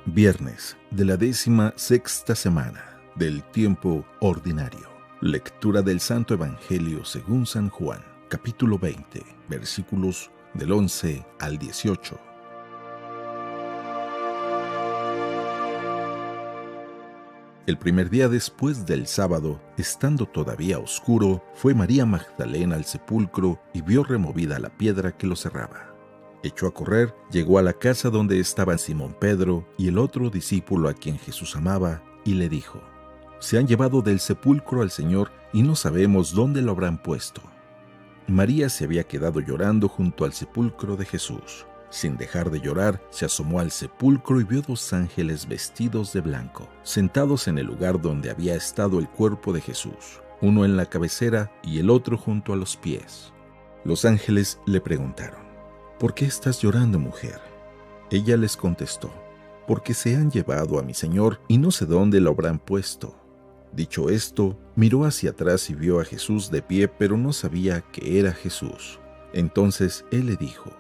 Viernes de la 16ª semana del tiempo ordinario. Lectura del Santo Evangelio según San Juan, capítulo 20, versículos del 11 al 18. El primer día después del sábado, estando todavía oscuro, fue María Magdalena al sepulcro y vio removida la piedra que lo cerraba. Echó a correr, llegó a la casa donde estaban Simón Pedro y el otro discípulo a quien Jesús amaba, y le dijo: «Se han llevado del sepulcro al Señor y no sabemos dónde lo habrán puesto». María se había quedado llorando junto al sepulcro de Jesús. Sin dejar de llorar, se asomó al sepulcro y vio dos ángeles vestidos de blanco, sentados en el lugar donde había estado el cuerpo de Jesús, uno en la cabecera y el otro junto a los pies. Los ángeles le preguntaron: «¿Por qué estás llorando, mujer?». Ella les contestó: «Porque se han llevado a mi Señor y no sé dónde lo habrán puesto». Dicho esto, miró hacia atrás y vio a Jesús de pie, pero no sabía que era Jesús. Entonces él le dijo: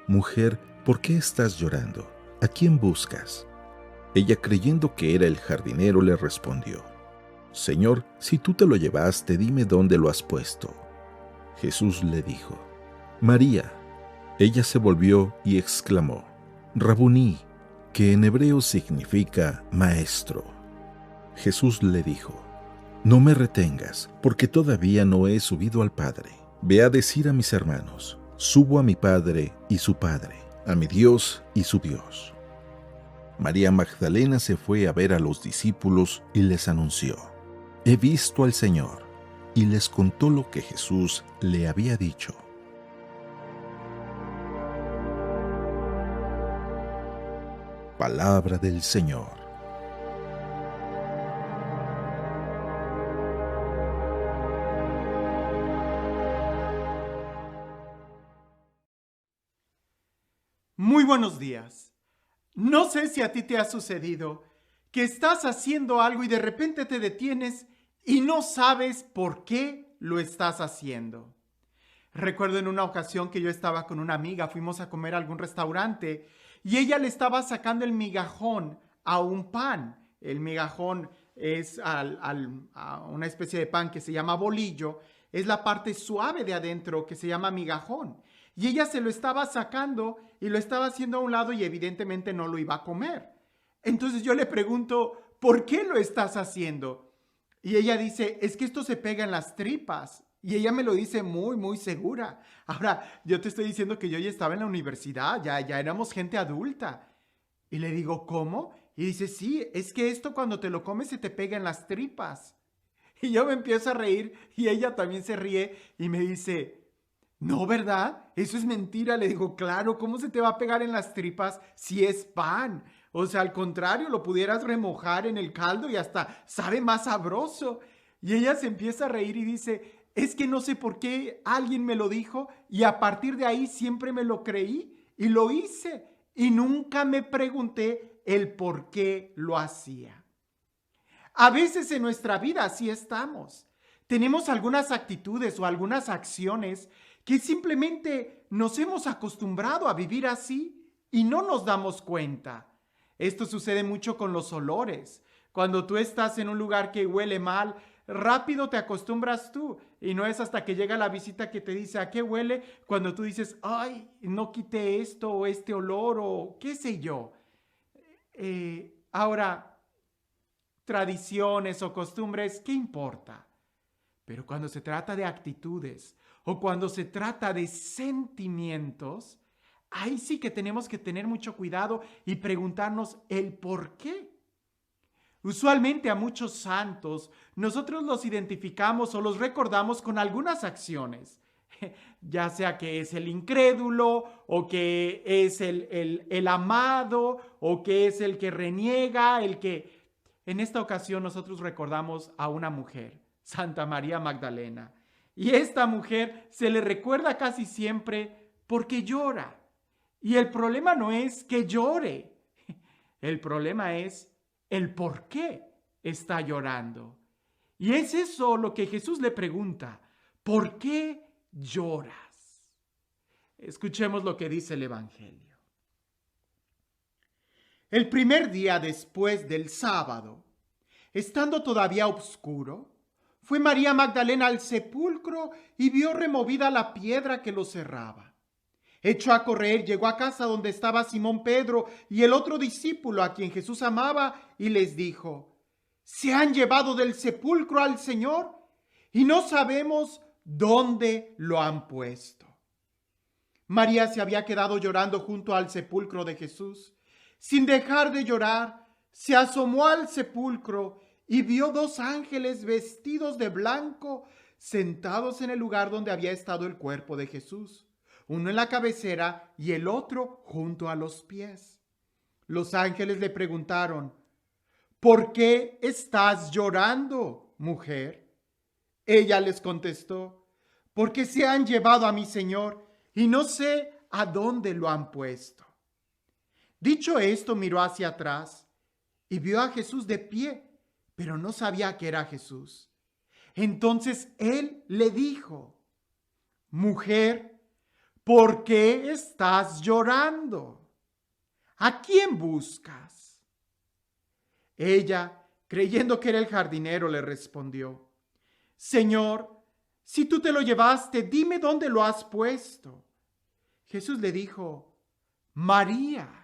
«Mujer, ¿por qué estás llorando? ¿A quién buscas?». Ella, creyendo que era el jardinero, le respondió: «Señor, si tú te lo llevaste, dime dónde lo has puesto». Jesús le dijo: «María». Ella se volvió y exclamó: «Rabuní», que en hebreo significa maestro. Jesús le dijo: «No me retengas, porque todavía no he subido al Padre. Ve a decir a mis hermanos: subo a mi Padre y su Padre, a mi Dios y su Dios». María Magdalena se fue a ver a los discípulos y les anunció: «He visto al Señor», y les contó lo que Jesús le había dicho. Palabra del Señor. Muy buenos días. No sé si a ti te ha sucedido que estás haciendo algo y de repente te detienes y no sabes por qué lo estás haciendo. Recuerdo en una ocasión que yo estaba con una amiga, fuimos a comer a algún restaurante y ella le estaba sacando el migajón a un pan. El migajón es a una especie de pan que se llama bolillo, es la parte suave de adentro que se llama migajón. Y ella se lo estaba sacando y lo estaba haciendo a un lado y evidentemente no lo iba a comer. Entonces yo le pregunto: ¿por qué lo estás haciendo? Y ella dice: es que esto se pega en las tripas. Y ella me lo dice muy, muy segura. Ahora, yo te estoy diciendo que yo ya estaba en la universidad, ya éramos gente adulta. Y le digo: ¿cómo? Y dice: sí, es que esto cuando te lo comes se te pega en las tripas. Y yo me empiezo a reír y ella también se ríe y me dice: no, ¿verdad? Eso es mentira. Le digo: claro, ¿cómo se te va a pegar en las tripas si es pan? O sea, al contrario, lo pudieras remojar en el caldo y hasta sabe más sabroso. Y ella se empieza a reír y dice: es que no sé por qué alguien me lo dijo y a partir de ahí siempre me lo creí y lo hice y nunca me pregunté el por qué lo hacía. A veces en nuestra vida así estamos. Tenemos algunas actitudes o algunas acciones que simplemente nos hemos acostumbrado a vivir así y no nos damos cuenta. Esto sucede mucho con los olores. Cuando tú estás en un lugar que huele mal, rápido te acostumbras tú y no es hasta que llega la visita que te dice: ¿a qué huele? Cuando tú dices: ay, no quité esto o este olor o qué sé yo. Ahora, tradiciones o costumbres, ¿qué importa? Pero cuando se trata de actitudes o cuando se trata de sentimientos, ahí sí que tenemos que tener mucho cuidado y preguntarnos el por qué. Usualmente a muchos santos nosotros los identificamos o los recordamos con algunas acciones, ya sea que es el incrédulo o que es el amado o que es el que reniega, el que... En esta ocasión nosotros recordamos a una mujer, Santa María Magdalena. Y esta mujer se le recuerda casi siempre porque llora. Y el problema no es que llore, el problema es el por qué está llorando. Y es eso lo que Jesús le pregunta: ¿por qué lloras? Escuchemos lo que dice el Evangelio. El primer día después del sábado, estando todavía oscuro, fue María Magdalena al sepulcro y vio removida la piedra que lo cerraba. Echó a correr, llegó a casa donde estaba Simón Pedro y el otro discípulo a quien Jesús amaba y les dijo: se han llevado del sepulcro al Señor y no sabemos dónde lo han puesto. María se había quedado llorando junto al sepulcro de Jesús. Sin dejar de llorar, se asomó al sepulcro y vio dos ángeles vestidos de blanco sentados en el lugar donde había estado el cuerpo de Jesús, uno en la cabecera y el otro junto a los pies. Los ángeles le preguntaron: ¿por qué estás llorando, mujer? Ella les contestó: porque se han llevado a mi Señor y no sé a dónde lo han puesto. Dicho esto, miró hacia atrás y vio a Jesús de pie, pero no sabía que era Jesús. Entonces él le dijo: mujer, ¿por qué estás llorando? ¿A quién buscas? Ella, creyendo que era el jardinero, le respondió: Señor, si tú te lo llevaste, dime dónde lo has puesto. Jesús le dijo: María.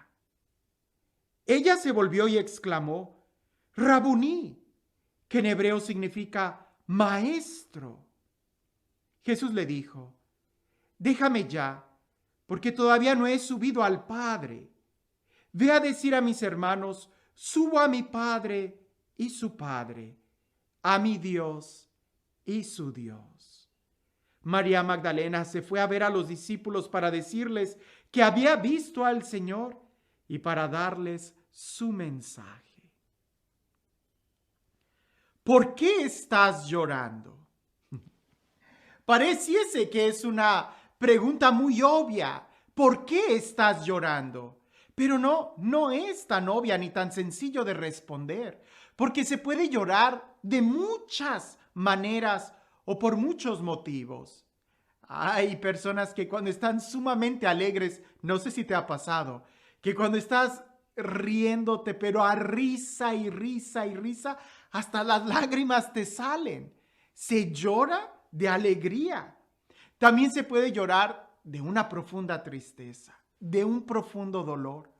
Ella se volvió y exclamó: Rabuní, que en hebreo significa maestro. Jesús le dijo: déjame ya, porque todavía no he subido al Padre. Ve a decir a mis hermanos: subo a mi Padre y su Padre, a mi Dios y su Dios. María Magdalena se fue a ver a los discípulos para decirles que había visto al Señor y para darles su mensaje. ¿Por qué estás llorando? Pareciese que es una pregunta muy obvia. ¿Por qué estás llorando? Pero no es tan obvia ni tan sencillo de responder, porque se puede llorar de muchas maneras o por muchos motivos. Hay personas que cuando están sumamente alegres, no sé si te ha pasado, que cuando estás riéndote, pero a risa y risa y risa, hasta las lágrimas te salen. Se llora de alegría. También se puede llorar de una profunda tristeza, de un profundo dolor.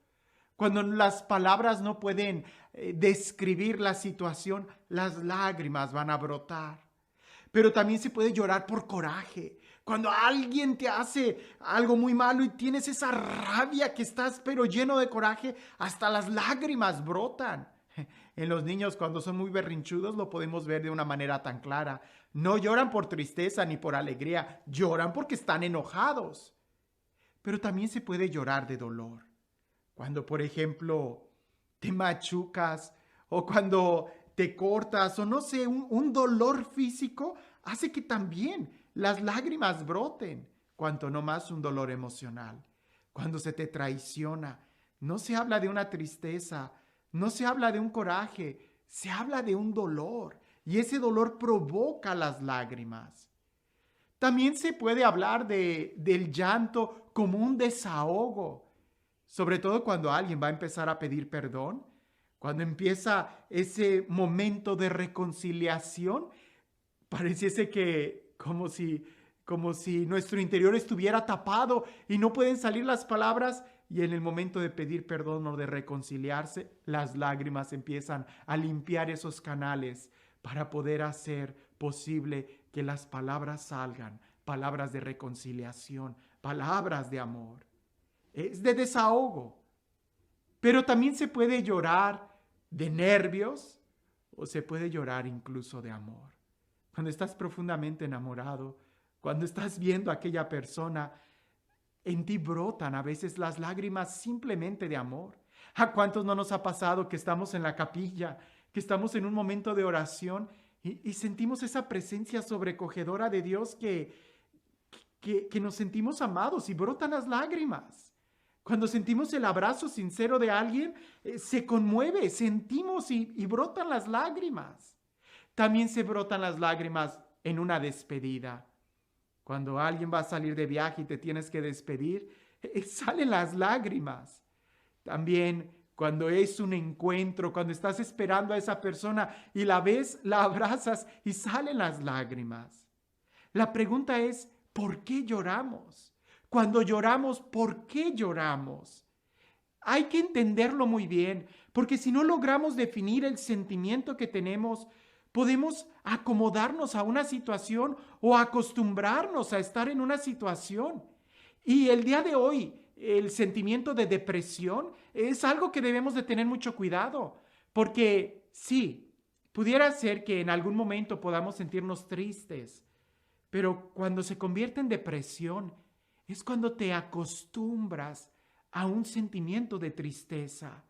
Cuando las palabras no pueden describir la situación, las lágrimas van a brotar. Pero también se puede llorar por coraje. Cuando alguien te hace algo muy malo y tienes esa rabia que estás pero lleno de coraje, hasta las lágrimas brotan. En los niños, cuando son muy berrinchudos, lo podemos ver de una manera tan clara. No lloran por tristeza ni por alegría, lloran porque están enojados. Pero también se puede llorar de dolor. Cuando, por ejemplo, te machucas o cuando te cortas o no sé, un dolor físico hace que también las lágrimas broten, cuanto no más un dolor emocional. Cuando se te traiciona, no se habla de una tristeza, no se habla de un coraje, se habla de un dolor y ese dolor provoca las lágrimas. También se puede hablar del llanto como un desahogo, sobre todo cuando alguien va a empezar a pedir perdón, cuando empieza ese momento de reconciliación, pareciese que como si nuestro interior estuviera tapado y no pueden salir las palabras, y en el momento de pedir perdón o de reconciliarse, las lágrimas empiezan a limpiar esos canales para poder hacer posible que las palabras salgan, palabras de reconciliación, palabras de amor. Es de desahogo. Pero también se puede llorar de nervios o se puede llorar incluso de amor. Cuando estás profundamente enamorado, cuando estás viendo a aquella persona, en ti brotan a veces las lágrimas simplemente de amor. ¿A cuántos no nos ha pasado que estamos en la capilla, que estamos en un momento de oración y sentimos esa presencia sobrecogedora de Dios que nos sentimos amados y brotan las lágrimas? Cuando sentimos el abrazo sincero de alguien, se conmueve, sentimos y brotan las lágrimas. También se brotan las lágrimas en una despedida. Cuando alguien va a salir de viaje y te tienes que despedir, salen las lágrimas. También cuando es un encuentro, cuando estás esperando a esa persona y la ves, la abrazas y salen las lágrimas. La pregunta es, ¿por qué lloramos? Cuando lloramos, ¿por qué lloramos? Hay que entenderlo muy bien, porque si no logramos definir el sentimiento que tenemos, podemos acomodarnos a una situación o acostumbrarnos a estar en una situación. Y el día de hoy, el sentimiento de depresión es algo que debemos de tener mucho cuidado, porque sí, pudiera ser que en algún momento podamos sentirnos tristes, pero cuando se convierte en depresión es cuando te acostumbras a un sentimiento de tristeza.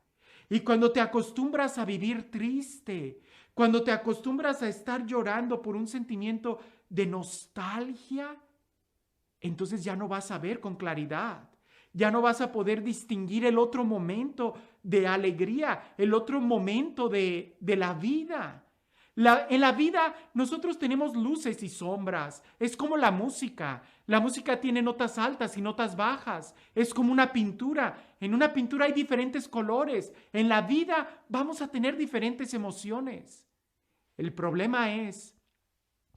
Y cuando te acostumbras a vivir triste, cuando te acostumbras a estar llorando por un sentimiento de nostalgia, entonces ya no vas a ver con claridad. Ya no vas a poder distinguir el otro momento de alegría, el otro momento de la vida. En la vida nosotros tenemos luces y sombras. Es como la música. La música tiene notas altas y notas bajas. Es como una pintura. En una pintura hay diferentes colores. En la vida vamos a tener diferentes emociones. El problema es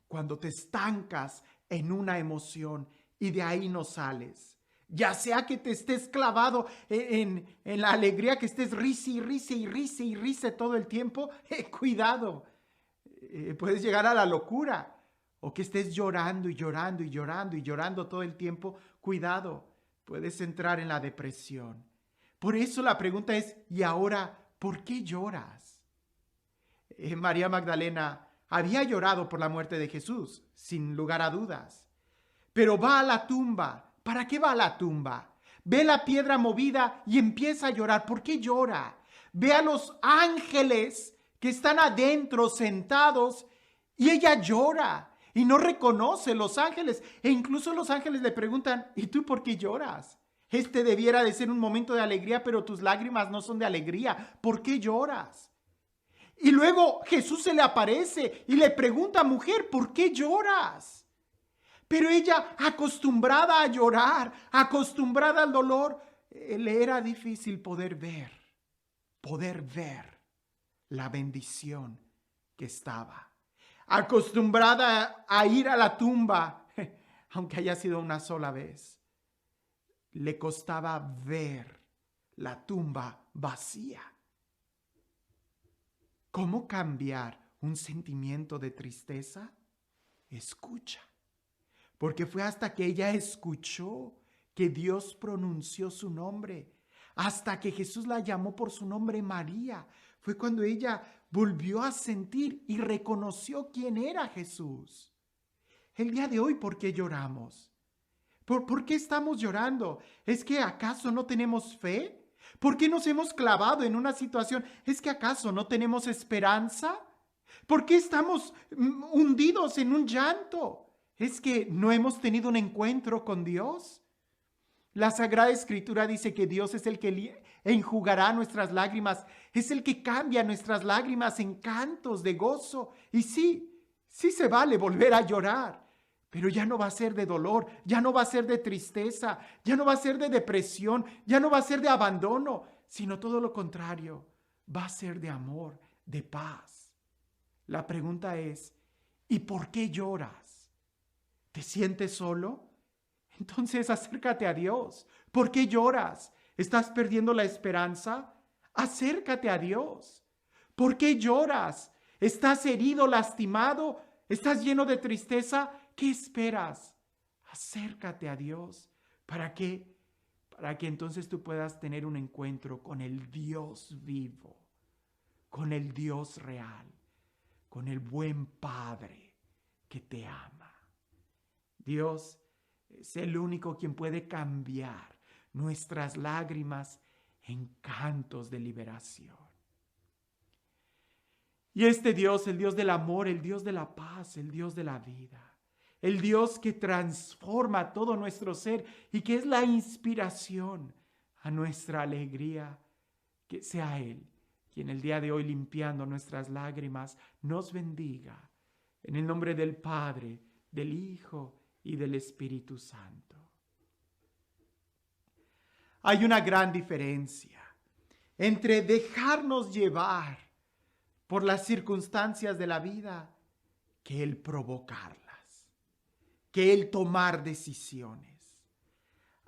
cuando te estancas en una emoción y de ahí no sales. Ya sea que te estés clavado en la alegría, que estés risa y risa y risa y risa todo el tiempo, cuidado. Puedes llegar a la locura, o que estés llorando y llorando y llorando y llorando todo el tiempo, cuidado, puedes entrar en la depresión. Por eso la pregunta es, ¿y ahora por qué lloras? María Magdalena había llorado por la muerte de Jesús, sin lugar a dudas, pero va a la tumba. ¿Para qué va a la tumba? Ve la piedra movida y empieza a llorar. ¿Por qué llora? Ve a los ángeles que están adentro sentados y ella llora y no reconoce los ángeles. E incluso los ángeles le preguntan, ¿y tú por qué lloras? Este debiera de ser un momento de alegría, pero tus lágrimas no son de alegría. ¿Por qué lloras? Y luego Jesús se le aparece y le pregunta, mujer, ¿por qué lloras? Pero ella, acostumbrada a llorar, acostumbrada al dolor, le era difícil poder ver la bendición que estaba. Acostumbrada a ir a la tumba, aunque haya sido una sola vez, le costaba ver la tumba vacía. ¿Cómo cambiar un sentimiento de tristeza? Escucha. Porque fue hasta que ella escuchó que Dios pronunció su nombre, hasta que Jesús la llamó por su nombre María. Fue cuando ella volvió a sentir y reconoció quién era Jesús. El día de hoy, ¿por qué lloramos? ¿Por qué estamos llorando? ¿Es que acaso no tenemos fe? ¿Por qué nos hemos clavado en una situación? ¿Es que acaso no tenemos esperanza? ¿Por qué estamos hundidos en un llanto? ¿Es que no hemos tenido un encuentro con Dios? La Sagrada Escritura dice que Dios es el que enjugará nuestras lágrimas, es el que cambia nuestras lágrimas en cantos de gozo. Y sí se vale volver a llorar, pero ya no va a ser de dolor, ya no va a ser de tristeza, ya no va a ser de depresión, ya no va a ser de abandono, sino todo lo contrario, va a ser de amor, de paz. La pregunta es, ¿y por qué lloras? ¿Te sientes solo? Entonces acércate a Dios. ¿Por qué lloras? ¿Estás perdiendo la esperanza? Acércate a Dios. ¿Por qué lloras? ¿Estás herido, lastimado? ¿Estás lleno de tristeza? ¿Qué esperas? Acércate a Dios. ¿Para qué? Para que entonces tú puedas tener un encuentro con el Dios vivo, con el Dios real, con el buen Padre que te ama. Dios es el único quien puede cambiar nuestras lágrimas en cantos de liberación. Y este Dios, el Dios del amor, el Dios de la paz, el Dios de la vida, el Dios que transforma todo nuestro ser y que es la inspiración a nuestra alegría, que sea Él quien el día de hoy, limpiando nuestras lágrimas, nos bendiga. En el nombre del Padre, del Hijo y del Espíritu Santo. Hay una gran diferencia entre dejarnos llevar por las circunstancias de la vida que el provocarlas, que el tomar decisiones.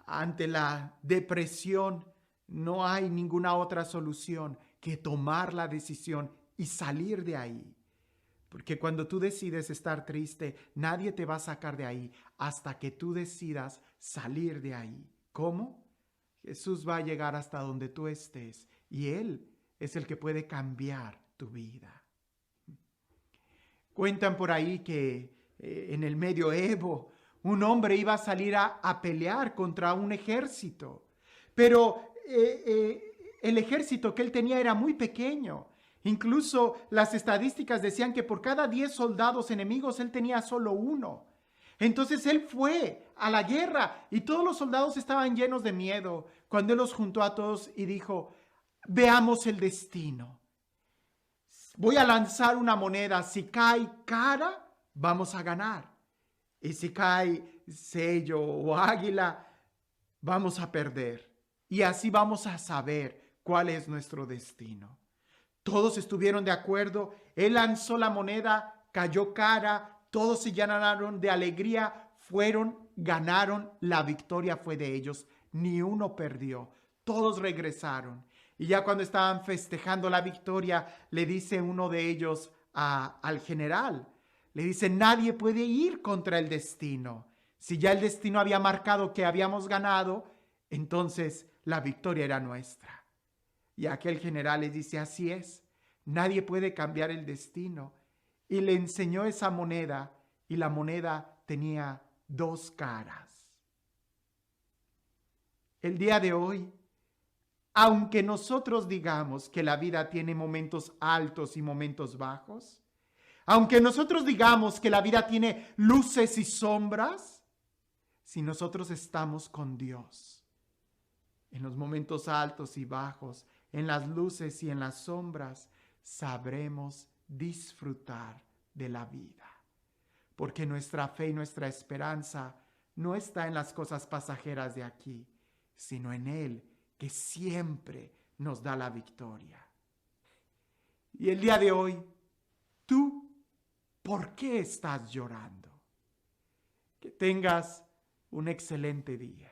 Ante la depresión no hay ninguna otra solución que tomar la decisión y salir de ahí. Porque cuando tú decides estar triste, nadie te va a sacar de ahí hasta que tú decidas salir de ahí. ¿Cómo? Jesús va a llegar hasta donde tú estés y Él es el que puede cambiar tu vida. Cuentan por ahí que en el medioevo un hombre iba a salir a pelear contra un ejército, pero el ejército que él tenía era muy pequeño. Incluso las estadísticas decían que por cada 10 soldados enemigos él tenía solo uno. Entonces él fue a la guerra y todos los soldados estaban llenos de miedo cuando él los juntó a todos y dijo: veamos el destino. Voy a lanzar una moneda. Si cae cara, vamos a ganar. Y si cae sello o águila, vamos a perder. Y así vamos a saber cuál es nuestro destino. Todos estuvieron de acuerdo. Él lanzó la moneda, cayó cara, todos se llenaron de alegría, ganaron, la victoria fue de ellos. Ni uno perdió. Todos regresaron. Y ya cuando estaban festejando la victoria, le dice uno de ellos al general, le dice: nadie puede ir contra el destino. Si ya el destino había marcado que habíamos ganado, entonces la victoria era nuestra. Y aquel general le dice: así es, nadie puede cambiar el destino. Y le enseñó esa moneda, y la moneda tenía 2 caras. El día de hoy, aunque nosotros digamos que la vida tiene momentos altos y momentos bajos, aunque nosotros digamos que la vida tiene luces y sombras, si nosotros estamos con Dios, en los momentos altos y bajos, en las luces y en las sombras, sabremos disfrutar de la vida. Porque nuestra fe y nuestra esperanza no está en las cosas pasajeras de aquí, sino en Él, que siempre nos da la victoria. Y el día de hoy, ¿tú por qué estás llorando? Que tengas un excelente día.